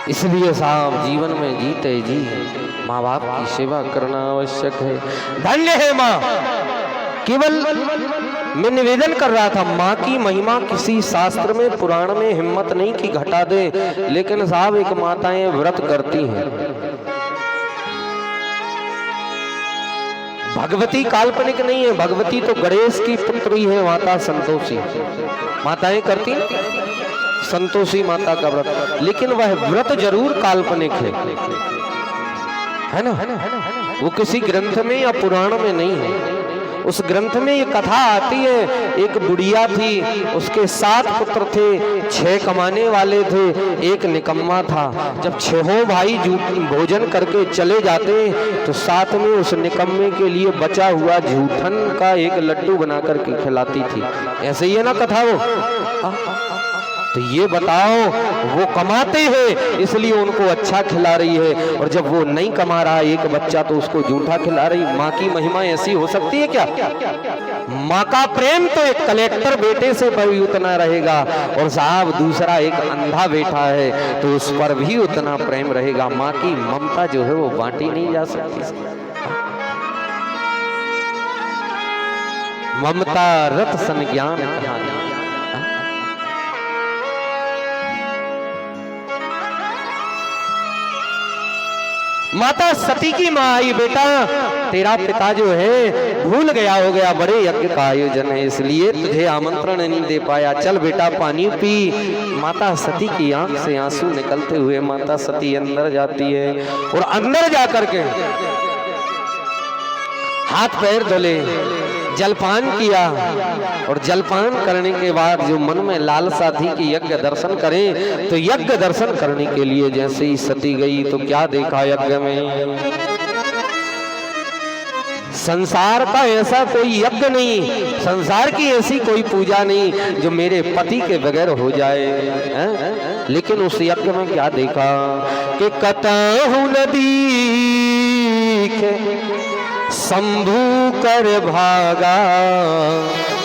इसलिए साहब जीवन में जीते जी माँ बाप की सेवा करना आवश्यक है। धन्य है माँ। केवल मैं निवेदन कर रहा था, माँ की महिमा किसी शास्त्र में पुराण में हिम्मत नहीं कि घटा दे, लेकिन साहब एक माताएं व्रत करती हैं। भगवती काल्पनिक नहीं है, भगवती तो गणेश की पुत्री है, माता संतोषी। माताएं करती संतोषी माता का व्रत, लेकिन वह व्रत जरूर काल्पनिक है ना? वो किसी ग्रंथ में या पुराण में नहीं है। उस ग्रंथ में ये कथा आती है, एक बुढ़िया थी, उसके 7 पुत्र थे, 6 कमाने वाले थे, एक निकम्मा था। जब 6 भाई भोजन करके चले जाते तो साथ में उस निकम्मे के लिए बचा हुआ जूठन का एक लड्डू बना करके खिलाती थी। ऐसे ही है ना कथा वो? तो ये बताओ, वो कमाते हैं इसलिए उनको अच्छा खिला रही है, और जब वो नहीं कमा रहा एक बच्चा तो उसको जूठा खिला रही। माँ की महिमा ऐसी हो सकती है क्या? माँ का प्रेम तो एक कलेक्टर बेटे से भी उतना रहेगा, और साहब दूसरा एक अंधा बेटा है तो उस पर भी उतना प्रेम रहेगा। माँ की ममता जो है वो बांटी नहीं जा सकती। ममता रत संज्ञान कहानी। माता सती की माँ आई, बेटा तेरा पिता जो है भूल गया हो गया, बड़े यज्ञ का आयोजन है इसलिए तुझे आमंत्रण नहीं दे पाया, चल बेटा पानी पी। माता सती की आंख से आंसू निकलते हुए माता सती अंदर जाती है, और अंदर जाकर के हाथ पैर धोले, जलपान किया, और जलपान करने के बाद जो मन में लालसा थी कि यज्ञ दर्शन करें, तो यज्ञ दर्शन करने के लिए जैसे ही सती गई तो क्या देखा यज्ञ में? संसार का ऐसा कोई यज्ञ नहीं, संसार की ऐसी कोई पूजा नहीं जो मेरे पति के बगैर हो जाए है? लेकिन उस यज्ञ में क्या देखा कि कतहु नदी शंभू कर भागा।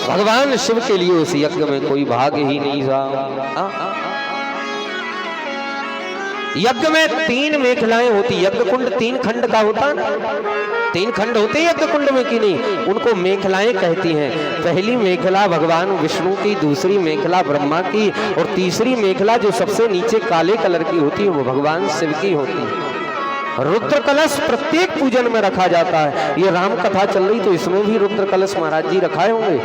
भगवान शिव के लिए उस यज्ञ में कोई भाग ही नहीं था। यज्ञ में 3 मेखलाएं होती, यज्ञ कुंड 3 खंड का होता ना, 3 खंड होते यज्ञ कुंड में कि नहीं? उनको मेखलाएं कहती हैं। पहली मेखला भगवान विष्णु की, दूसरी मेखला ब्रह्मा की, और तीसरी मेखला जो सबसे नीचे काले कलर की होती है वो भगवान शिव की होती है। रुद्र कलश प्रत्येक पूजन में रखा जाता है। ये राम कथा चल रही तो इसमें भी रुद्र कलश महाराज जी रखाए होंगे।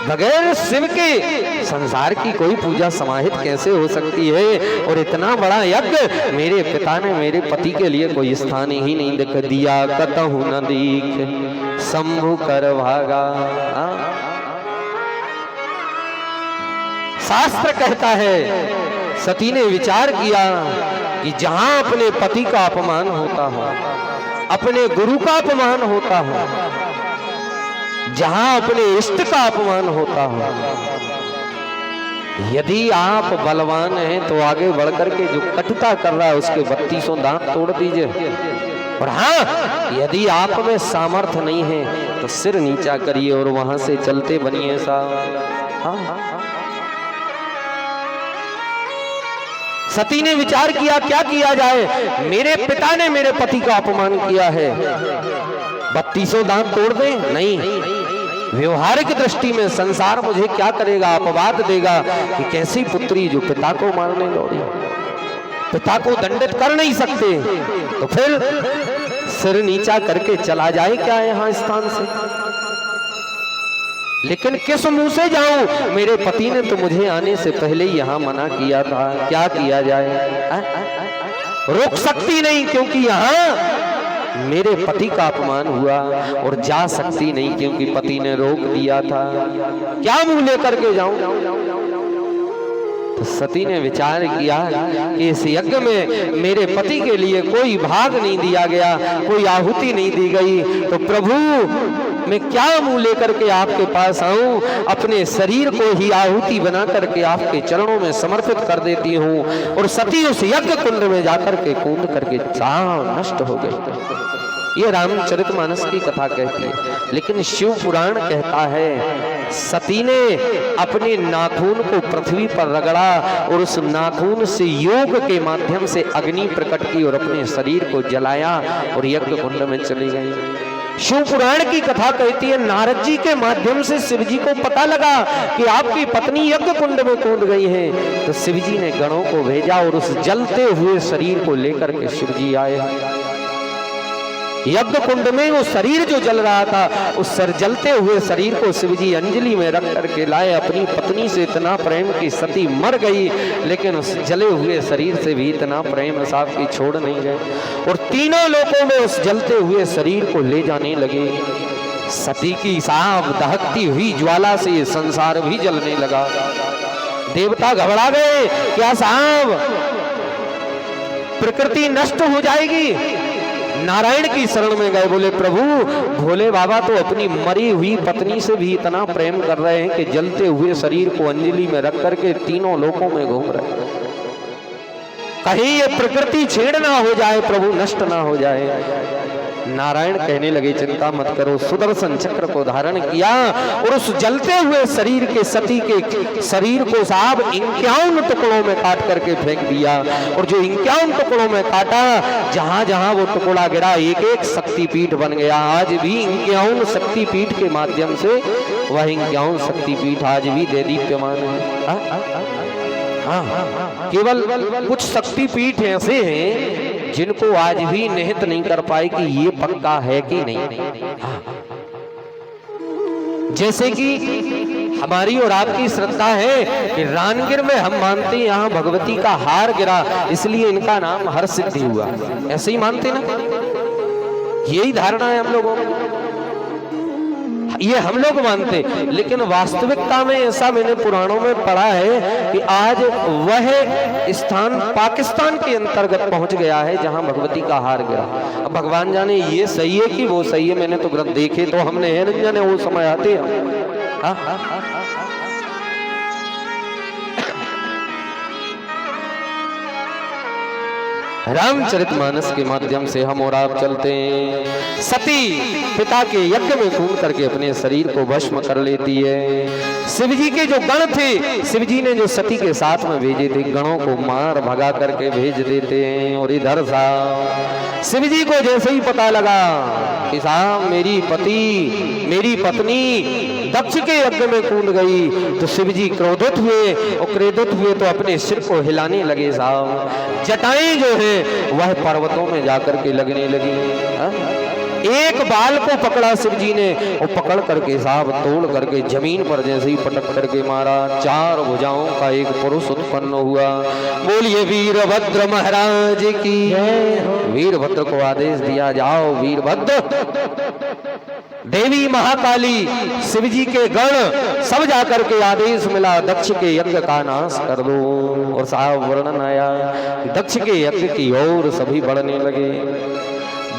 बगैर शिव के संसार की कोई पूजा समाहित कैसे हो सकती है? और इतना बड़ा यज्ञ मेरे पिता ने मेरे पति के लिए कोई स्थान ही नहीं देख दिया। कतहु न दीख शंभु कर भागा। शास्त्र कहता है सती ने विचार किया कि जहां अपने पति का अपमान होता हो, अपने गुरु का अपमान होता हो, जहां अपने इष्ट का अपमान होता हो, यदि आप बलवान हैं तो आगे बढ़कर के जो कटुता कर रहा है उसके 32 दांत तोड़ दीजिए। और हाँ, यदि आप में सामर्थ्य नहीं है तो सिर नीचा करिए और वहां से चलते बनिए साहब। हाँ। सती ने विचार किया क्या किया जाए? मेरे पिता ने मेरे पति का अपमान किया है, 32 दांत तोड़ दें? नहीं। व्यवहारिक दृष्टि में संसार मुझे क्या करेगा? अपवाद देगा कि कैसी पुत्री जो पिता को मारने दौड़ी, पिता को दंडित कर नहीं सकते, तो फिर सिर नीचा करके चला जाए क्या यहाँ स्थान से? लेकिन किस मुंह से जाऊं? मेरे पति ने तो मुझे आने से पहले ही यहाँ मना किया था, क्या किया जाए? रोक सकती नहीं क्योंकि यहाँ मेरे पति का अपमान हुआ, और जा सकती नहीं क्योंकि पति ने रोक दिया था। क्या मुंह लेकर के जाऊं? तो सती ने विचार किया कि इस यज्ञ में मेरे पति के लिए कोई भाग नहीं दिया गया, कोई आहुति नहीं दी गई, तो प्रभु मैं क्या मुंह लेकर के आपके पास आऊं? अपने शरीर को ही आहुति बना करके आपके चरणों में समर्पित कर देती हूं। और सती उस यज्ञ कुंड में जाकर के कूद करके नष्ट हो गई। ये रामचरितमानस की कथा कहती है, लेकिन शिव पुराण कहता है सती ने अपने नाखून को पृथ्वी पर रगड़ा और उस नाखून से योग के माध्यम से अग्नि प्रकट की और अपने शरीर को जलाया और यज्ञ कुंड में चली गई। शिव पुराण की कथा कहती है, नारद जी के माध्यम से शिव जी को पता लगा कि आपकी पत्नी यज्ञ कुंड में कूद गई है। तो शिव जी ने गणों को भेजा और उस जलते हुए शरीर को लेकर के शिव जी आए। यज्ञ कुंड में वो शरीर जो जल रहा था, उस जलते हुए शरीर को शिव जी अंजलि में रख करके लाए। अपनी पत्नी से इतना प्रेम कि सती मर गई, लेकिन उस जले हुए शरीर से भी इतना प्रेम साहब की छोड़ नहीं गए और तीनों लोकों में उस जलते हुए शरीर को ले जाने लगे। सती की साहब दहकती हुई ज्वाला से ये संसार भी जलने लगा। देवता घबरा गए, क्या साहब प्रकृति नष्ट हो जाएगी? नारायण की शरण में गए, बोले प्रभु भोले बाबा तो अपनी मरी हुई पत्नी से भी इतना प्रेम कर रहे हैं कि जलते हुए शरीर को अंजलि में रख करके तीनों लोकों में घूम रहे हैं। कहीं ये प्रकृति छेड़ ना हो जाए, प्रभु नष्ट ना हो जाए। नारायण कहने लगे, चिंता मत करो। सुदर्शन चक्र को धारण किया और उस जलते हुए शरीर के सती के शरीर को साहब 51 टुकड़ों में काट करके फेंक दिया। और जो 51 टुकड़ों में काटा, जहां जहां वो टुकड़ा गिरा एक एक शक्तिपीठ बन गया। आज भी 51 शक्तिपीठ के माध्यम से वह 51 शक्तिपीठ आज भी देदीप्यमान है। केवल कुछ शक्तिपीठ ऐसे हैं जिनको आज भी निहित नहीं कर पाए कि ये पक्का है कि नहीं। जैसे कि हमारी और आपकी श्रद्धा है कि रानगिर में हम मानते हैं यहाँ भगवती का हार गिरा, इसलिए इनका नाम हर सिद्धि हुआ। ऐसे ही मानते ना, यही धारणा है हम लोगों की, ये हम लोग मानते। लेकिन वास्तविकता में ऐसा मैंने पुराणों में पढ़ा है कि आज वह स्थान पाकिस्तान के अंतर्गत पहुंच गया है जहां भगवती का हार गिरा। अब भगवान जाने ये सही है कि वो सही है, मैंने तो ग्रंथ देखे तो हमने है नहीं जाने वो समय आते हैं। रामचरितमानस के माध्यम से हम और आप चलते हैं। सती पिता के यज्ञ में कूद करके अपने शरीर को भस्म कर लेती है। शिव जी के जो गण थे, शिव जी ने जो सती के साथ में भेजे थे, गणों को मार भगा करके भेज देते हैं। और इधर साहब शिव जी को जैसे ही पता लगा कि साहब मेरी पत्नी दक्ष के यज्ञ में कूद गई, तो शिव जी क्रोधित हुए और क्रोधित हुए तो अपने सिर को हिलाने लगे। साहब जटाएं जो है वह पर्वतों में जाकर के लगने लगी। एक बाल को पकड़ा शिव जी ने और पकड़ करके साहब तोड़ करके जमीन पर जैसे ही पटक करके मारा। 4 भुजाओं का एक पुरुष उत्पन्न हुआ। बोलिए वीरभद्र महाराज की। वीरभद्र को आदेश दिया, जाओ वीरभद्र। देवी महाकाली शिव जी के गण सब जाकर के आदेश मिला, दक्ष के यज्ञ का नाश कर दो। और साहब वर्णन आया, दक्ष के यज्ञ की ओर सभी बढ़ने लगे।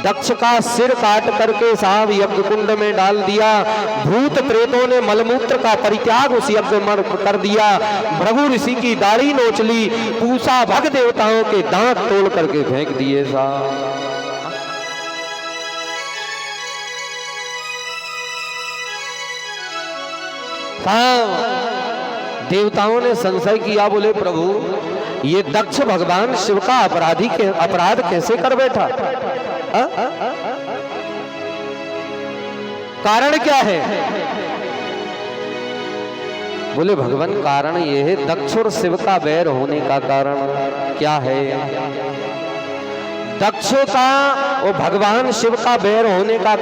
दक्ष का सिर काट करके साहब यज्ञ कुंड में डाल दिया। भूत प्रेतों ने मलमूत्र का परित्याग उस यज्ञ में कर दिया। भृगु ऋषि की दाढ़ी नोच ली। पूषा भग देवताओं के दांत तोड़ करके फेंक दिए। साहब देवताओं ने संशय किया, बोले प्रभु ये दक्ष भगवान शिव का अपराध कैसे कर बैठा? कारण क्या है? बोले भगवान कारण ये है, दक्ष और शिव का बैर होने का कारण क्या है? दक्ष का और भगवान शिव का बैर होने का